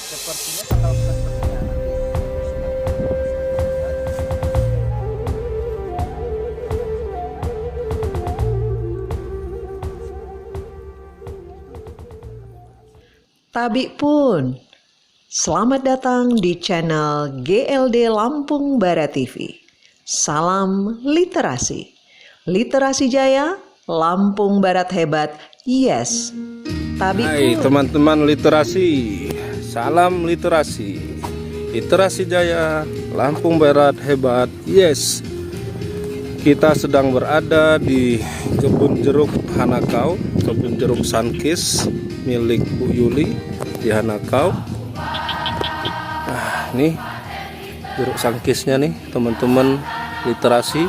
Sepertinya tanggal sepertinya Tabik pun, selamat datang di channel GLD Lampung Barat TV. Salam literasi. Literasi jaya, Lampung Barat hebat, yes. Tabik Hai pun. teman-teman literasi, salam literasi. Literasi jaya, Lampung Barat hebat, yes. Kita sedang berada di kebun jeruk Hanakau, kebun jeruk Sankis milik Bu Yuli di Hanakau. Nah, nih jeruk Sankisnya nih, teman-teman literasi.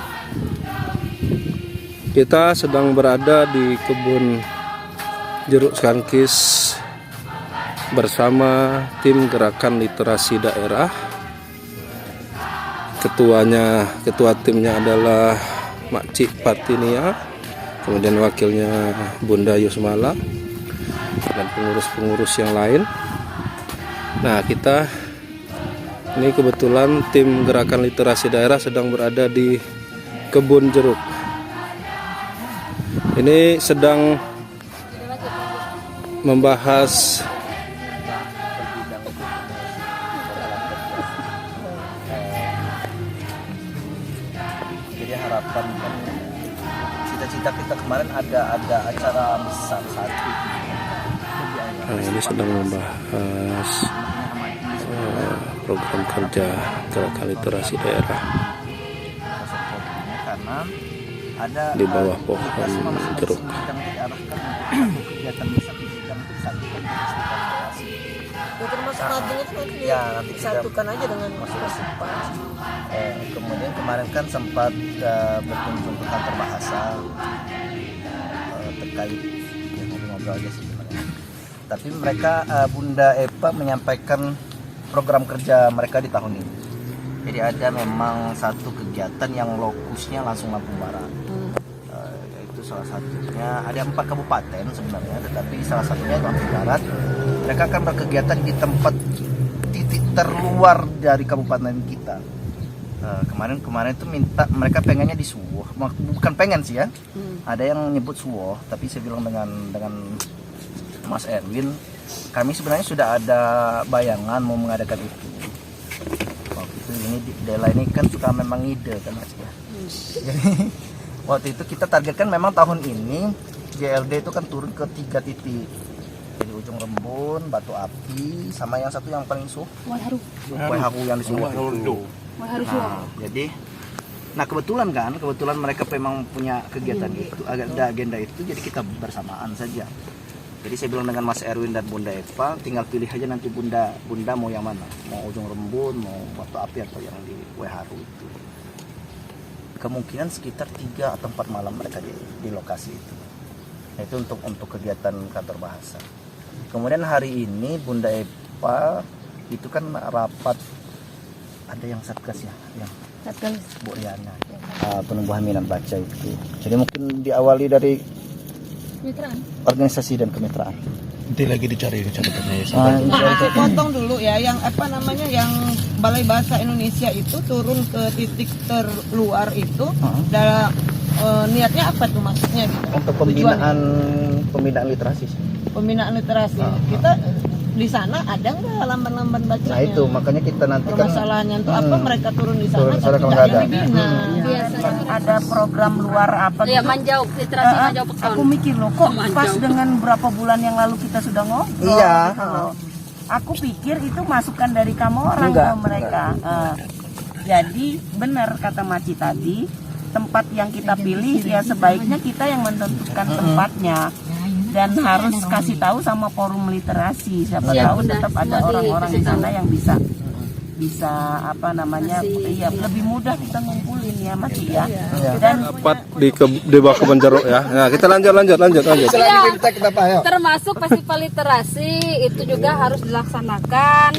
Kita sedang berada di kebun jeruk Sankis bersama tim gerakan literasi daerah. Ketua timnya adalah Makcik Patinia, kemudian wakilnya Bunda Yusmala dan pengurus-pengurus yang lain. Nah, kita ini kebetulan tim gerakan literasi daerah sedang berada di kebun jeruk. Ini sedang membahas jadi harapan kan cita-cita kita kemarin ada acara besar satu. Nah, ini sedang membahas program kerja gerakan literasi daerah Karena ada di bawah pohon tugas masing-masing jeruk. bidang itu diarahkan untuk kegiatan besar di bidang itu disatukan di literasi. Ya, termasuk nabung itu nanti Ya, nanti kita disatukan aja dengan masing-masing. masing-masing. Kemudian kemarin kan sempat berkunjung ke kantor bahasa terkait ya, ngobrol-ngobrol aja sih sebenarnya. Tapi mereka Bunda Epa menyampaikan program kerja mereka di tahun ini. Jadi ada memang satu kegiatan yang lokusnya langsung Lampung Barat. Yaitu salah satunya ada 4 kabupaten sebenarnya, tetapi salah satunya Lampung Barat. Mereka akan berkegiatan di tempat titik terluar dari kabupaten kita. Kemarin itu minta mereka pengennya di Suwoh, bukan pengen sih ya. Ada yang nyebut Suwoh, tapi saya bilang dengan Mas Erwin, kami sebenarnya sudah ada bayangan mau mengadakan itu. Waktu itu ini Dela ini kan suka memang ide kan Mas ya. Jadi waktu itu kita targetkan memang tahun ini GLD itu kan turun ke 3 titik. Jadi Ujung Rembun, Batu Api, sama yang satu yang paling Waiharu yang di Suwoh itu. Nah kebetulan mereka memang punya kegiatan itu, ada agenda itu, jadi kita bersamaan saja. Jadi saya bilang dengan Mas Erwin dan Bunda Eva, tinggal pilih aja nanti Bunda mau yang mana, mau Ujung Rembun, mau Batu Api atau yang di Waiharu itu. Kemungkinan sekitar 3 atau 4 malam mereka di lokasi itu. Nah, itu untuk kegiatan kantor bahasa. Kemudian hari ini Bunda Eva itu kan rapat, ada yang satgas ya, yang Bu Riana, penumbuhan minat baca itu. Jadi mungkin diawali dari organisasi dan kemitraan. Nanti lagi dicari catatannya. Aku potong dulu ya, yang yang Balai Bahasa Indonesia itu turun ke titik terluar itu, niatnya apa tuh maksudnya gitu? Untuk pembinaan literasi. Pembinaan literasi. Kita di sana ada nggak lamban-lamban bacanya? Nah itu makanya kita nanti kan permasalahannya untuk apa mereka turun di sana turun, tapi kalau tidak nggak ada. dibina. Ada program luar apa Ya, gitu. Manjau, literasi Manjau Pekson. Aku mikir loh kok pas dengan berapa bulan yang lalu kita sudah ngobrol. Iya. gitu loh. Aku pikir itu masukan dari kamu orang Enggak, ke mereka. Jadi benar kata Maci tadi, tempat yang kita pilih ya sebaiknya kita yang menentukan tempatnya. Dan harus kasih tahu sama forum literasi, siapa tahu tetap ada orang-orang di sana yang bisa apa namanya, iya lebih mudah kita ngumpulin ya Mas ya. Dan Dapat di bawah kebun jeruk ya. Nah, kita lanjut. Ya, termasuk festival literasi itu juga harus dilaksanakan.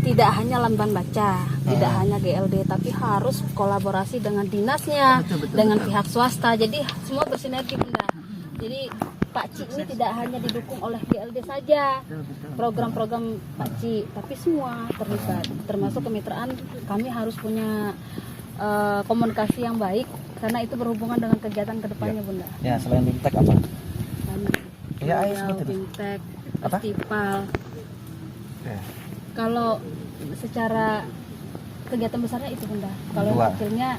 Tidak hanya lamban baca, tidak hanya GLD, tapi harus kolaborasi dengan dinasnya, dengan pihak swasta. Jadi semua bersinergi, Bunda. Jadi Pak Ci ini tidak hanya didukung oleh GLD saja, program-program Pak Ci, tapi semua terlibat, termasuk kemitraan. Kami harus punya komunikasi yang baik karena itu berhubungan dengan kegiatan kedepannya, Bunda. Ya, selain BIMTEK apa? Kami Ya, ayo sebutin. BIMTEK, Apa? festival. Ya. Kalau secara kegiatan besarnya itu, Bunda. Kalau Dua. kecilnya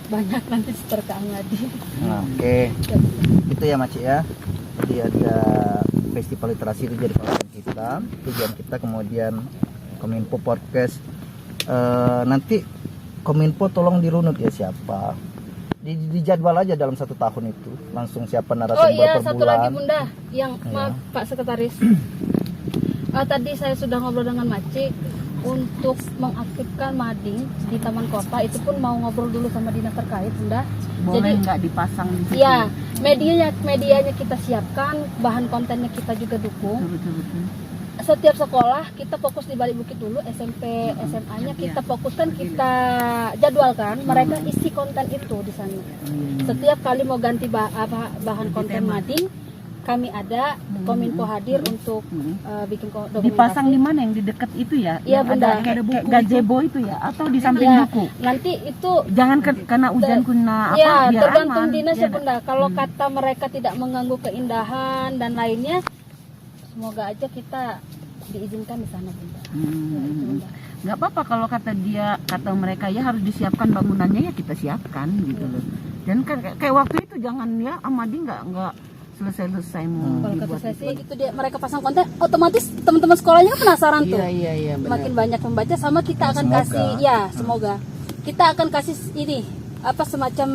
banyak nanti seperti Ahmadi. Nah, oke. Itu ya Maci ya. Jadi ada festival literasi itu jadi tujuan kita, kemudian Kominfo podcast. Nanti Kominfo tolong dirunut ya siapa. Dijadwal aja dalam 1 tahun itu langsung siapa Oh narasumber iya, per satu bulan. lagi Bunda, yang Ya. maaf Pak Sekretaris. Tadi saya sudah ngobrol dengan Maci untuk mengaktifkan mading di Taman Kota, itu pun mau ngobrol dulu sama dinas terkait, Bunda. Boleh nggak dipasang di situ? Ya, medianya kita siapkan, bahan kontennya kita juga dukung. Betul. Setiap sekolah kita fokus di Balik Bukit dulu, SMP, SMA-nya kita fokuskan, kita jadwalkan mereka isi konten itu di sana. Setiap kali mau ganti bahan konten mading, kami ada Kominfo hadir untuk bikin dokumentasi. Dipasang di mana, yang di dekat itu ya? Iya, Yang Bunda. ada kayak gazebo itu ya, atau di samping Ya, buku? nanti itu Jangan kena hujan kena apa, ya biar tergantung aman. dinas ya Iya, Bunda. Kalau kata mereka tidak mengganggu keindahan dan lainnya, semoga aja kita diizinkan di sana, Bunda. Ya, itu, Bunda. nggak apa-apa kalau kata mereka ya harus disiapkan bangunannya, ya kita siapkan gitu loh. Dan kayak waktu itu jangan ya Ahmadi nggak selesai mau Kalau kata dibuat saya itu. sih itu dia, mereka pasang konten, otomatis teman-teman sekolahnya kan penasaran tuh. Iya benar. Makin banyak membaca, sama kita akan semoga. kasih, ya semoga kita akan kasih ini apa semacam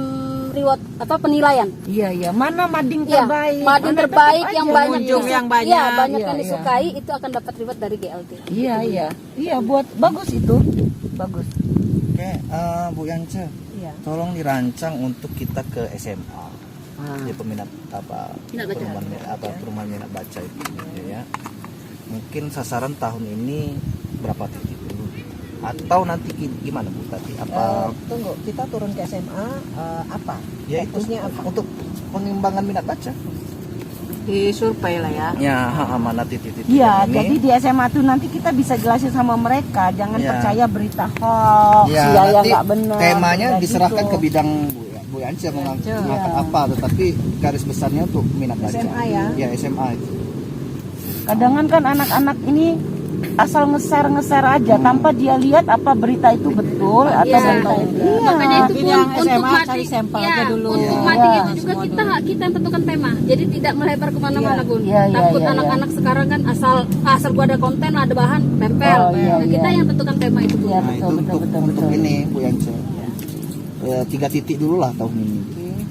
reward, apa penilaian. Iya mana mading Ya, terbaik. mading Mana terbaik tetap yang aja. banyak Pengunjung yang banyak. ya, banyak Iya, yang iya. disukai itu akan dapat reward dari GLD. Iya buat bagus itu bagus. Oke, Bu Yance, Iya. tolong dirancang untuk kita ke SMA. Jadi peminat Minat baca. perumahan minat baca itu ya. Mungkin sasaran tahun ini berapa titik dulu? Atau nanti gimana Bu tadi? Apa Tunggu, kita turun ke SMA apa? ya itu Fokusnya apa? untuk pengembangan minat baca? Di survei lah ya. Ya, mana titik-titik Iya, ini? jadi di SMA tuh nanti kita bisa jelasin sama mereka, jangan Iya. percaya berita hoax, Ya, yang nanti nggak benar. temanya kayak diserahkan gitu. ke bidang Bu Yance mau mengangkat apa, tetapi garis besarnya untuk minat baca. SMA ya? Ya, SMA itu. Kadang kan anak-anak ini asal nge-share aja tanpa dia lihat apa berita itu betul atau Iya. berita itu. Iya. Makanya itu Mungkin pun yang untuk SMA mading, cari sampel ya, aja dulu. untuk Iya. mading Iya, itu juga kita yang tentukan tema, jadi tidak melebar kemana-mana Bun. Iya, iya, Takut iya, anak-anak sekarang kan asal gua ada konten, ada bahan, tempel. Oh, iya, Nah, kita iya. yang tentukan tema itu Bun. Iya, Nah, itu untuk ini Bu Yance. 3 titik dulu lah tahun ini.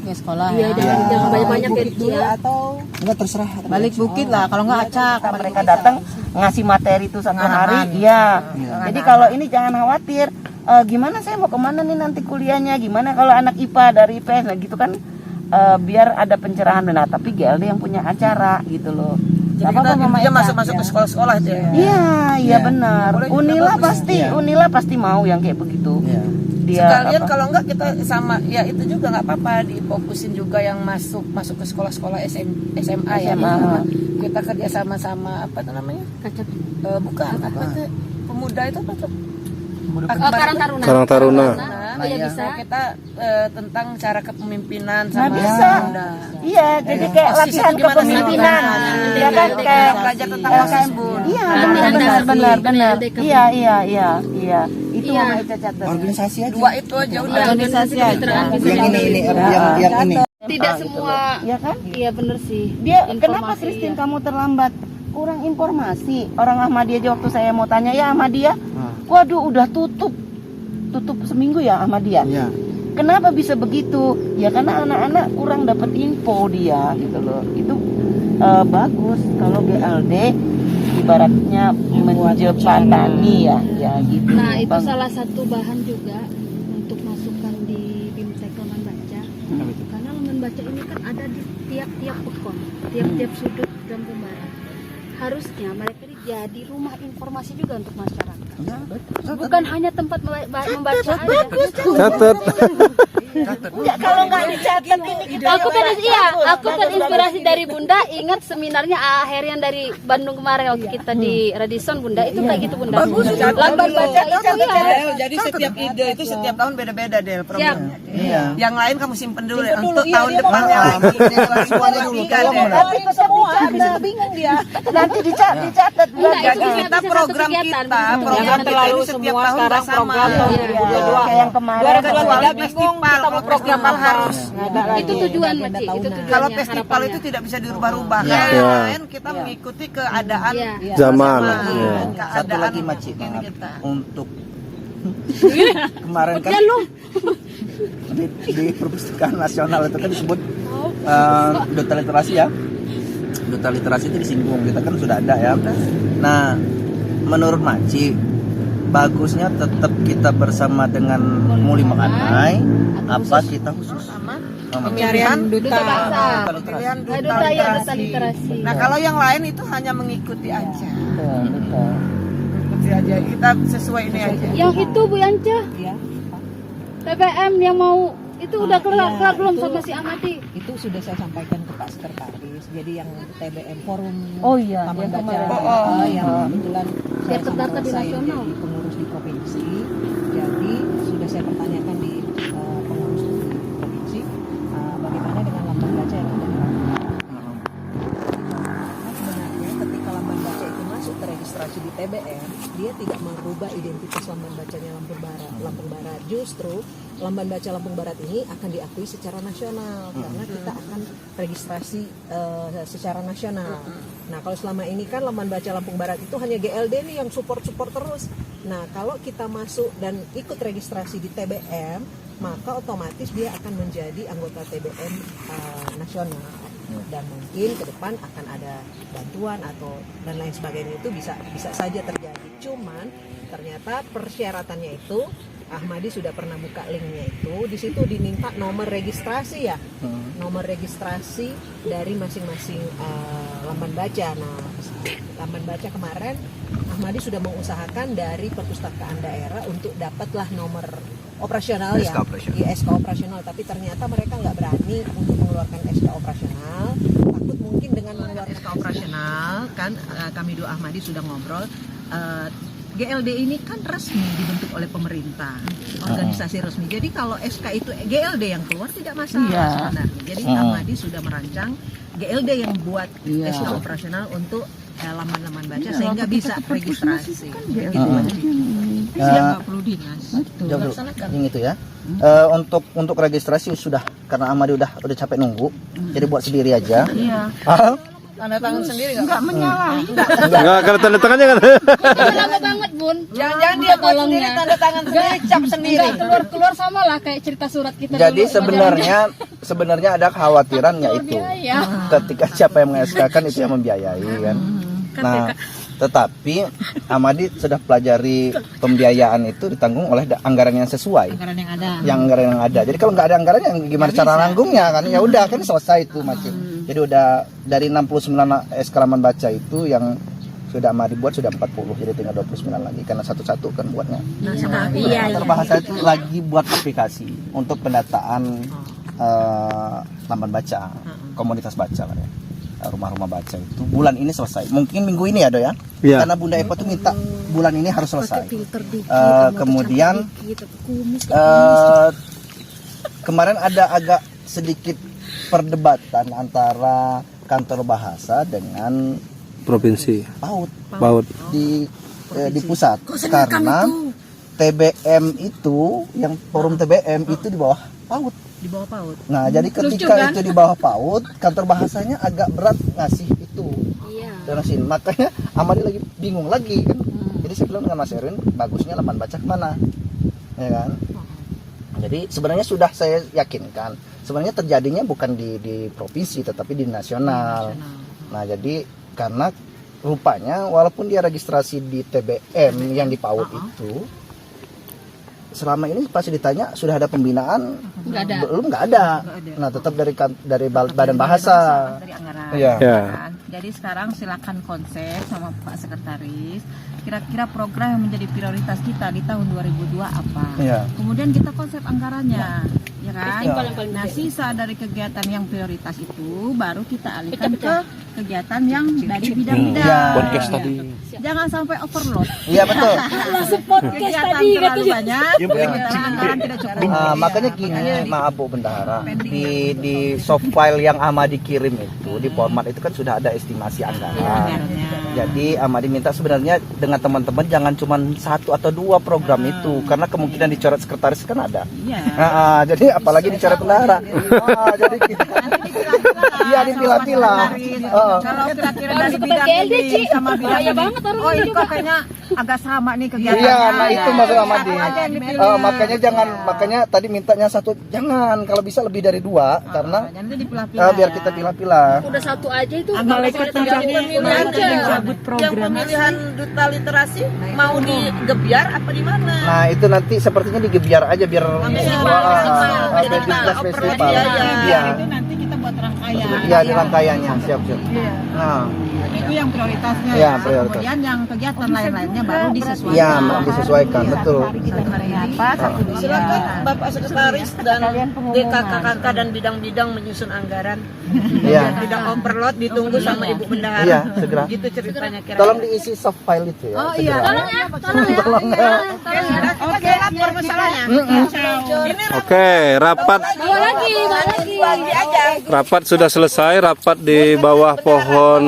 Ke sekolah Iya, ya. jangan banyak-banyak Bukit dulu ya. atau Enggak terserah. balik bukit lah, kalau nggak acak. Mereka datang ngasih materi itu satu Pengarahan. hari, iya. Iya. Jadi kalau ini jangan khawatir. Gimana saya mau kemana nih nanti kuliahnya? Gimana kalau anak IPA dari IPS, nah gitu kan? Biar ada pencerahan. Nah, tapi GLD yang punya acara gitu loh. Jadi Gak apa-apa, kita Mama dia Eca. masuk ke sekolah-sekolah itu ya. Iya Iya. benar. Boleh juga Unila bagus. pasti, Iya. Unila pasti mau yang kayak begitu. Iya. Dia Sekalian apa? kalau enggak kita sama ya itu juga nggak apa-apa, difokusin juga yang masuk ke sekolah-sekolah SMA ya. SMA. Kita kerja sama apa itu namanya? Kacat. Bukan apa itu pemuda itu apa tuh? Karang Taruna. Karang Taruna. Oh, ya iya. bisa. Kita tentang cara kepemimpinan Nah, sama bisa. pemuda. Iya, jadi kayak Posisi latihan gimana kepemimpinan. sih? Ya kan kayak Belajar tentang kayak- OSIS, Bu. Iya, Latihan dasar benar. LDK. Iya. Itu Iya. Mama Eca catat. Organisasi aja. Dua itu aja udah. Organisasi kemitraan bisa Yang jadi. ini yang ini. Tidak semua. Iya kan? Iya bener sih. Dia kenapa Informasi, Christine iya. kamu terlambat? Kurang informasi. Orang Ahmadiyah aja waktu saya mau tanya, ya Ahmadiyah, waduh udah tutup seminggu ya Ahmadiyah. Iya. Kenapa bisa begitu? Ya karena anak-anak kurang dapat info dia gitu loh. Itu bagus kalau GLD ibaratnya menjembatani ya gitu. Nah itu Bang. salah satu bahan juga untuk masukkan di BIMTEK Lemban Baca. Karena lemban baca ini kan ada di tiap-tiap pekon, tiap-tiap sudut dan barat. Harusnya mereka ini jadi rumah informasi juga untuk masyarakat. Bukan hanya tempat membaca aja. Catat. Enggak, kalau nggak dicatat ini kita Aku terinspirasi dari Bunda. Ingat seminarnya Herian dari Bandung kemarin waktu kita di Radisson, Bunda. Itu kayak gitu, Bunda. Lamban baca itu ya. Jadi setiap ide itu setiap tahun beda-beda Del programnya. Iya. Yang lain kamu simpen dulu ya untuk tahun depannya lagi. Semuanya dulu, tolong tapi Bunda. itu semua bisa bingung dia. Nanti dicatat. Jadi kita program kita, program kita ini setiap tahun nggak sama. Kayak yang kemarin. Kecuali festival, kalau festival harus. Itu tujuan, Maci. Itu tujuannya. Kalau festival itu tidak bisa dirubah-rubah. Iya. Yang lain kita mengikuti keadaan Iya. Zaman. Satu keadaan lagi Maci, ini maaf. kita. Untuk kemarin kan di perpustakaan nasional itu kan disebut duta literasi ya. Duta literasi itu disinggung, kita kan sudah ada ya. Nah, menurut Maci, bagusnya tetap kita bersama dengan Muli Makanai apa kita khusus Pemilihan Duta bahasa. pemilihan Duta ya, duta literasi. Nah kalau yang lain itu hanya mengikuti aja. Mengikuti aja. Kita sesuai ini aja. Yang itu Bu Yanca. TBM yang mau itu udah kelar belum sama si Amati? Itu sudah saya sampaikan ke Pak Sekretaris. Jadi yang TBM forum Taman yang Baca kemarin. yang kebetulan saya Biar terdata di saya nasional. jadi pengurus di provinsi. Jadi sudah saya pertanyakan di pengurus di provinsi bagaimana dengan lamban baca yang ada di sebenarnya ketika lamban baca itu masuk teregistrasi di TBM, dia tidak merubah identitas lamban bacanya Lampung Barat. Justru lamban baca Lampung Barat ini akan diakui secara nasional karena kita akan registrasi secara nasional. Nah, kalau selama ini kan lamban baca Lampung Barat itu hanya GLD nih yang support terus. Nah, kalau kita masuk dan ikut registrasi di TBM, maka otomatis dia akan menjadi anggota TBM nasional. Dan mungkin ke depan akan ada bantuan atau dan lain sebagainya, itu bisa saja terjadi. Cuman ternyata persyaratannya itu Ahmadi sudah pernah buka linknya itu, di situ diminta nomor registrasi ya, nomor registrasi dari masing-masing lamban baca. Nah, lamban baca kemarin Ahmadi sudah mengusahakan dari perpustakaan daerah untuk dapatlah nomor operasional ya, SK operasional, tapi ternyata mereka nggak berani untuk mengeluarkan SK operasional. Takut mungkin dengan mengeluarkan SK operasional kan, kami dua Ahmadi sudah ngobrol. GLD ini kan resmi dibentuk oleh pemerintah, organisasi resmi. Jadi kalau SK itu GLD yang keluar tidak masalah sebenarnya. Jadi Ahmadi sudah merancang GLD yang buat SK operasional untuk lamban-lamban baca sehingga bisa registrasi. Gitu. Nggak perlu dinas. Yang itu ya. Untuk registrasi sudah, karena Ahmadi udah capek nunggu, jadi buat sendiri aja. Iya. Tanda tangan sendiri Enggak menyalahi. Enggak, kalau tanda tangannya kan. Lama banget, Bun. Jangan dia buat sendiri, tanda tangan sendiri, cap sendiri. Keluar sama lah kayak cerita surat kita Jadi dulu. sebenarnya ada kekhawatiran yaitu ketika siapa yang mengeskakan itu yang membiayai kan. Nah, tetapi Ahmadi sudah pelajari pembiayaan itu ditanggung oleh anggaran yang sesuai. Anggaran yang ada. Jadi kalau nggak ada anggaran, yang gimana cara nanggungnya kan? Ya udah kan selesai itu macam. Jadi udah dari 69 SK lamban baca itu yang sudah Ahmadi buat sudah 40, jadi tinggal 29 lagi karena satu-satu kan buatnya. Bahasa itu lagi buat aplikasi untuk pendataan lamban baca, komunitas baca kan ya. Rumah-rumah baca itu bulan ini selesai, mungkin minggu ini ya Do ya, karena Bunda Epa tuh minta bulan ini harus selesai. Kemudian kemarin ada agak sedikit perdebatan antara kantor bahasa dengan Provinsi. PAUD di pusat, karena TBM itu yang forum TBM itu di bawah PAUD. Nah, jadi ketika itu di bawah PAUD, kantor bahasanya agak berat ngasih itu. Donasin. Makanya Ahmadi lagi bingung lagi kan. Jadi saya bilang dengan Mas Erwin, bagusnya lamban baca kemana? Ya kan? Jadi sebenarnya sudah saya yakinkan, sebenarnya terjadinya bukan di provinsi tetapi di nasional. Nah, jadi karena rupanya walaupun dia registrasi di TBM yang di PAUD itu, selama ini pasti ditanya sudah ada pembinaan, Nggak ada. belum, nggak ada. Nah tetap dari badan bahasa. Dari anggaran. Iya. Ya. Kan? Jadi sekarang silakan konsep sama Pak Sekretaris. Kira-kira program yang menjadi prioritas kita di tahun 2002 apa? Iya. Kemudian kita konsep anggarannya, ya kan? Timpal yang paling Nah, gede. sisa dari kegiatan yang prioritas itu baru kita alihkan ke kegiatan yang dari bidang-bidang. Iya. Podcast tadi. Jangan sampai overload. Iya betul. Langsung podcast Kegiatan tadi terlalu katanya. banyak, kegiatan anggaran tidak cukup. Makanya gini, maaf Bu Bendahara, di soft file yang Amadi kirim itu di format itu kan sudah ada estimasi anggaran. Jadi Amadi minta sebenarnya dengan teman-teman jangan cuma 1 atau 2 program itu, karena kemungkinan dicoret sekretaris kan ada. Iya. Jadi apalagi dicoret bendahara. Jadi kita iya dipilah-pilah. Kalau kira-kira dari bidang GLD, ini Ci. sama bidang Bahaya ini, banget orang oh ini ini juga. kok kayaknya agak sama nih kegiatannya. Iya, nah itu maksud Amadi. Satu aja yang dipilih. Makanya tadi mintanya 1, jangan, kalau bisa lebih dari 2 karena Nanti dipilah-pilah. biar kita pilah-pilah. Udah 1 aja itu. Malaikat pemilihan aja. yang pemilihan duta literasi mau digebiar apa di mana? Nah itu nanti sepertinya digebiar aja biar Jadi Festival. festival. Iya. Itu nanti kita buat rangkaian. Iya di rangkaiannya, siap. Nah, Itu yang prioritasnya. Iya, ya. prioritas. Kemudian yang kegiatan lain-lainnya baru disesuaikan. iya disesuaikan betul. Satu hari apa, satu dia. Silakan Bapak Sekretaris dan DKKK dan bidang-bidang menyusun anggaran. Iya. Tidak overload ditunggu sama Ibu Bendahara. Iya, segera. Gitu ceritanya kira-kira. Tolong diisi soft file itu ya. Oh iya. segera. Tolong ya. Oke, lapor masalahnya. Oke, rapat Bawa lagi. rapat sudah selesai. Rapat di bawah pohon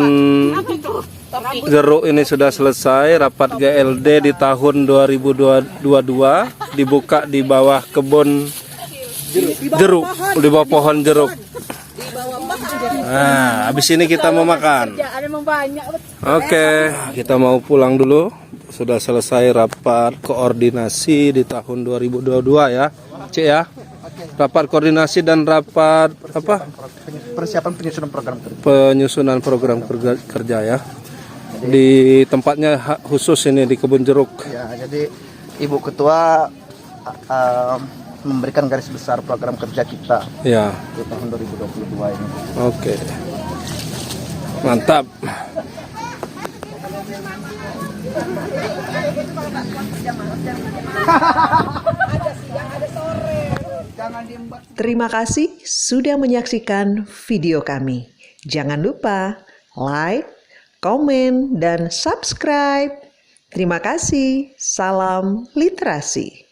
jeruk ini sudah selesai. Rapat GLD di tahun 2022 dibuka di bawah kebun jeruk, di bawah pohon jeruk. Nah, habis ini kita mau makan. Oke, kita mau pulang dulu. Sudah selesai rapat koordinasi di tahun 2022 ya, Cik ya. Rapat koordinasi dan rapat apa? Persiapan penyusunan program kerja. Penyusunan program kerja ya. Di tempatnya khusus ini di kebun jeruk. Ya, jadi Ibu Ketua memberikan garis besar program kerja kita Ya, di tahun 2022 ini. oke. Mantap. Terima kasih sudah menyaksikan video kami. Jangan lupa like, komen, dan subscribe. Terima kasih. Salam literasi.